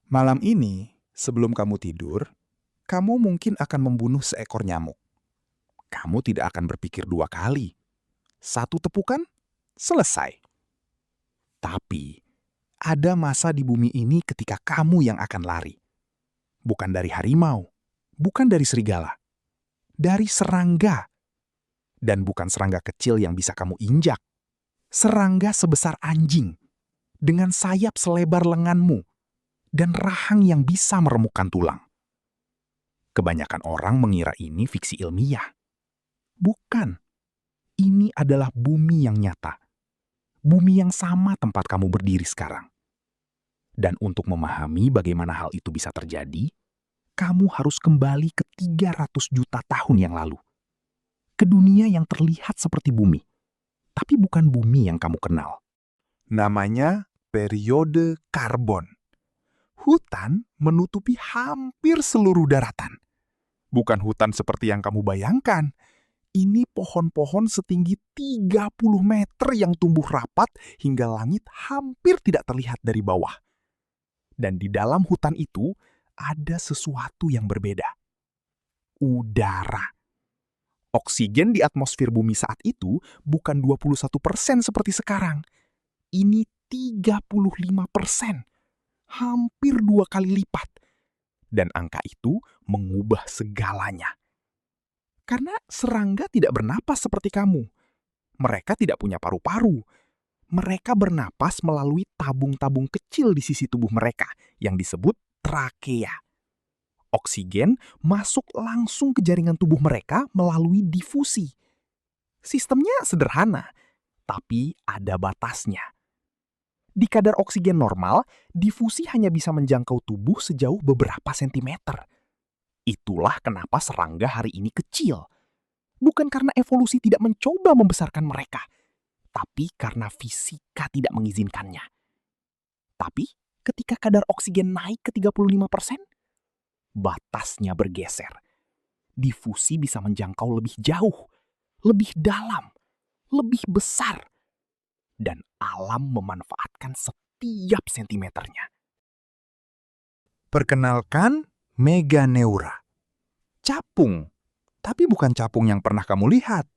Malam ini, sebelum kamu tidur, kamu mungkin akan membunuh seekor nyamuk. Kamu tidak akan berpikir dua kali. Satu tepukan, selesai. Tapi, ada masa di bumi ini ketika kamu yang akan lari. Bukan dari harimau, bukan dari serigala, dari serangga. Dan bukan serangga kecil yang bisa kamu injak. Serangga sebesar anjing, dengan sayap selebar lenganmu, dan rahang yang bisa meremukkan tulang. Kebanyakan orang mengira ini fiksi ilmiah. Bukan. Ini adalah bumi yang nyata. Bumi yang sama tempat kamu berdiri sekarang. Dan untuk memahami bagaimana hal itu bisa terjadi, kamu harus kembali ke 300 juta tahun yang lalu. Ke dunia yang terlihat seperti bumi, tapi bukan bumi yang kamu kenal. Namanya periode karbon. Hutan menutupi hampir seluruh daratan. Bukan hutan seperti yang kamu bayangkan. Ini pohon-pohon setinggi 30 meter yang tumbuh rapat hingga langit hampir tidak terlihat dari bawah. Dan di dalam hutan itu ada sesuatu yang berbeda. Udara. Oksigen di atmosfer bumi saat itu bukan 21% seperti sekarang. Ini 35%. Hampir 2 kali lipat. Dan angka itu mengubah segalanya. Karena serangga tidak bernapas seperti kamu. Mereka tidak punya paru-paru. Mereka bernapas melalui tabung-tabung kecil di sisi tubuh mereka yang disebut trakea. Oksigen masuk langsung ke jaringan tubuh mereka melalui difusi. Sistemnya sederhana, tapi ada batasnya. Di kadar oksigen normal, difusi hanya bisa menjangkau tubuh sejauh beberapa sentimeter. Itulah kenapa serangga hari ini kecil. Bukan karena evolusi tidak mencoba membesarkan mereka, tapi karena fisika tidak mengizinkannya. Tapi ketika kadar oksigen naik ke 35%, batasnya bergeser. Difusi bisa menjangkau lebih jauh, lebih dalam, lebih besar. Dan alam memanfaatkan setiap sentimeternya. Perkenalkan Meganeura. Capung, tapi bukan capung yang pernah kamu lihat.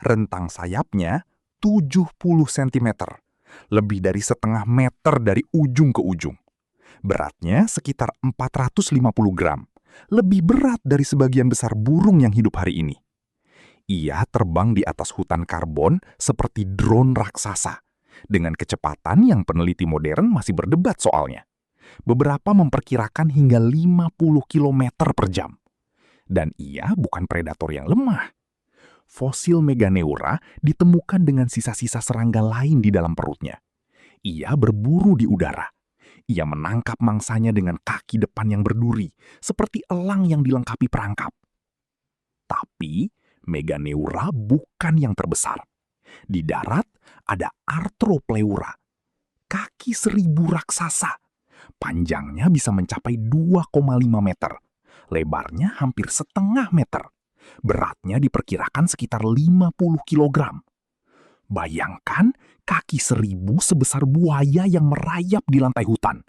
Rentang sayapnya 70 cm, lebih dari setengah meter dari ujung ke ujung. Beratnya sekitar 450 gram, lebih berat dari sebagian besar burung yang hidup hari ini. Ia terbang di atas hutan karbon seperti drone raksasa, dengan kecepatan yang peneliti modern masih berdebat soalnya. Beberapa memperkirakan hingga 50 km per jam. Dan ia bukan predator yang lemah. Fosil Meganeura ditemukan dengan sisa-sisa serangga lain di dalam perutnya. Ia berburu di udara. Ia menangkap mangsanya dengan kaki depan yang berduri, seperti elang yang dilengkapi perangkap. Tapi Meganeura bukan yang terbesar. Di darat ada Arthropleura, kaki 1000 raksasa. Panjangnya bisa mencapai 2,5 meter. Lebarnya hampir setengah meter. Beratnya diperkirakan sekitar 50 kilogram. Bayangkan kaki 1000 sebesar buaya yang merayap di lantai hutan.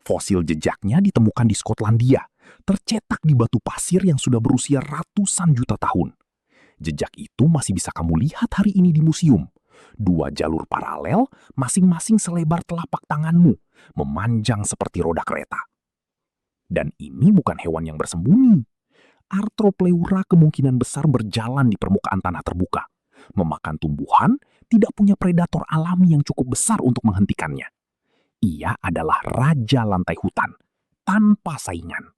Fosil jejaknya ditemukan di Skotlandia, tercetak di batu pasir yang sudah berusia ratusan juta tahun. Jejak itu masih bisa kamu lihat hari ini di museum. 2 jalur paralel, masing-masing selebar telapak tanganmu, memanjang seperti roda kereta. Dan ini bukan hewan yang bersembunyi. Arthropleura kemungkinan besar berjalan di permukaan tanah terbuka, memakan tumbuhan, tidak punya predator alami yang cukup besar untuk menghentikannya. Ia adalah raja lantai hutan, tanpa saingan.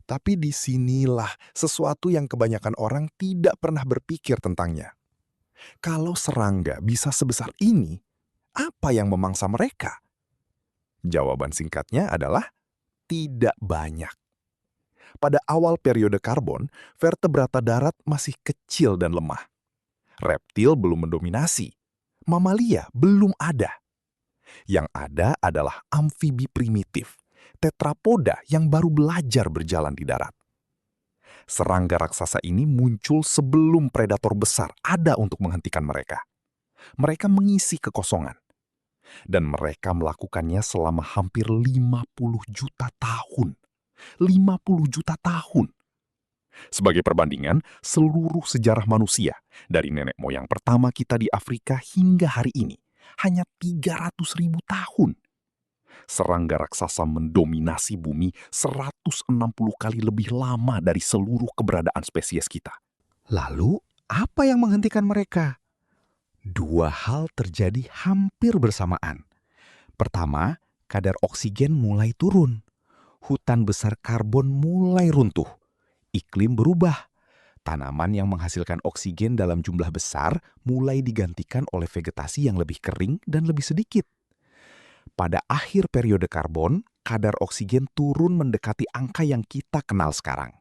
Tapi disinilah sesuatu yang kebanyakan orang tidak pernah berpikir tentangnya. Kalau serangga bisa sebesar ini, apa yang memangsa mereka? Jawaban singkatnya adalah tidak banyak. Pada awal periode karbon, vertebrata darat masih kecil dan lemah. Reptil belum mendominasi. Mamalia belum ada. Yang ada adalah amfibi primitif, tetrapoda yang baru belajar berjalan di darat. Serangga raksasa ini muncul sebelum predator besar ada untuk menghentikan mereka. Mereka mengisi kekosongan. Dan mereka melakukannya selama hampir 50 juta tahun. 50 juta tahun. Sebagai perbandingan, seluruh sejarah manusia, dari nenek moyang pertama kita di Afrika hingga hari ini, hanya 300.000 tahun. Serangga raksasa mendominasi bumi 160 kali lebih lama dari seluruh keberadaan spesies kita. Lalu, apa yang menghentikan mereka? Dua hal terjadi hampir bersamaan. Pertama, kadar oksigen mulai turun. Hutan besar karbon mulai runtuh. Iklim berubah. Tanaman yang menghasilkan oksigen dalam jumlah besar mulai digantikan oleh vegetasi yang lebih kering dan lebih sedikit. Pada akhir periode karbon, kadar oksigen turun mendekati angka yang kita kenal sekarang.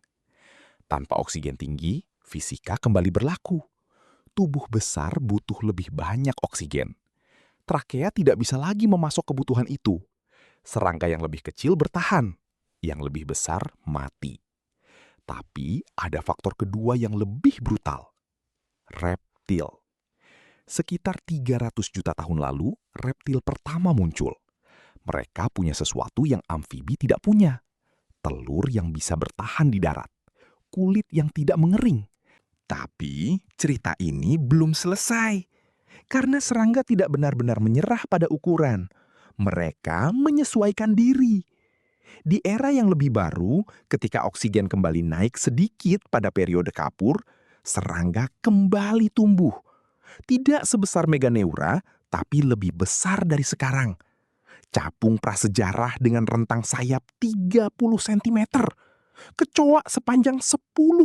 Tanpa oksigen tinggi, fisika kembali berlaku. Tubuh besar butuh lebih banyak oksigen. Trakea tidak bisa lagi memasok kebutuhan itu. Serangga yang lebih kecil bertahan, yang lebih besar mati. Tapi ada faktor kedua yang lebih brutal. Reptil. Sekitar 300 juta tahun lalu, reptil pertama muncul. Mereka punya sesuatu yang amfibi tidak punya. Telur yang bisa bertahan di darat. Kulit yang tidak mengering. Tapi cerita ini belum selesai. Karena serangga tidak benar-benar menyerah pada ukuran. Mereka menyesuaikan diri. Di era yang lebih baru, ketika oksigen kembali naik sedikit pada periode kapur, serangga kembali tumbuh. Tidak sebesar Meganeura, tapi lebih besar dari sekarang. Capung prasejarah dengan rentang sayap 30 cm. Kecoa sepanjang 10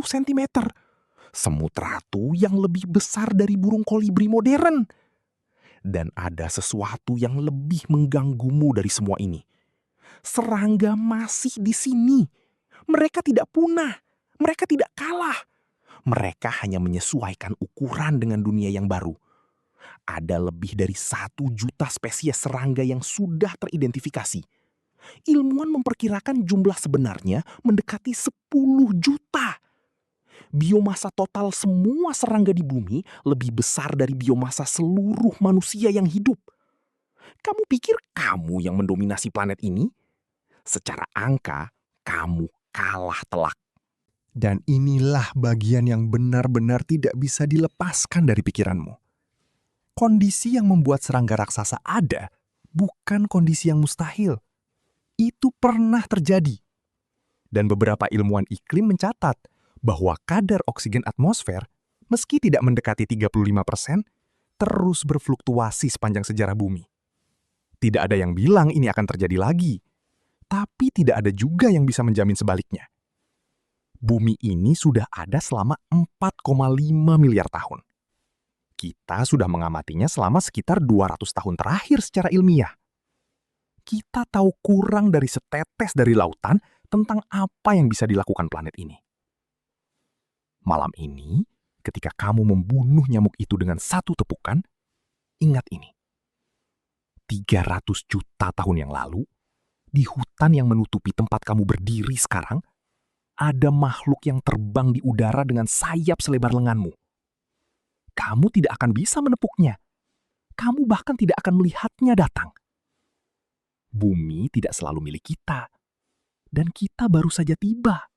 cm. Semut ratu yang lebih besar dari burung kolibri modern. Dan ada sesuatu yang lebih mengganggumu dari semua ini. Serangga masih di sini. Mereka tidak punah. Mereka tidak kalah. Mereka hanya menyesuaikan ukuran dengan dunia yang baru. Ada lebih dari 1 juta spesies serangga yang sudah teridentifikasi. Ilmuwan memperkirakan jumlah sebenarnya mendekati 10 juta. Biomasa total semua serangga di bumi lebih besar dari biomasa seluruh manusia yang hidup. Kamu pikir kamu yang mendominasi planet ini? Secara angka, kamu kalah telak. Dan inilah bagian yang benar-benar tidak bisa dilepaskan dari pikiranmu. Kondisi yang membuat serangga raksasa ada bukan kondisi yang mustahil. Itu pernah terjadi. Dan beberapa ilmuwan iklim mencatat bahwa kadar oksigen atmosfer, meski tidak mendekati 35%, terus berfluktuasi sepanjang sejarah bumi. Tidak ada yang bilang ini akan terjadi lagi. Tapi tidak ada juga yang bisa menjamin sebaliknya. Bumi ini sudah ada selama 4,5 miliar tahun. Kita sudah mengamatinya selama sekitar 200 tahun terakhir secara ilmiah. Kita tahu kurang dari setetes dari lautan tentang apa yang bisa dilakukan planet ini. Malam ini, ketika kamu membunuh nyamuk itu dengan satu tepukan, ingat ini. 300 juta tahun yang lalu, di hutan yang menutupi tempat kamu berdiri sekarang, ada makhluk yang terbang di udara dengan sayap selebar lenganmu. Kamu tidak akan bisa menepuknya. Kamu bahkan tidak akan melihatnya datang. Bumi tidak selalu milik kita. Dan kita baru saja tiba.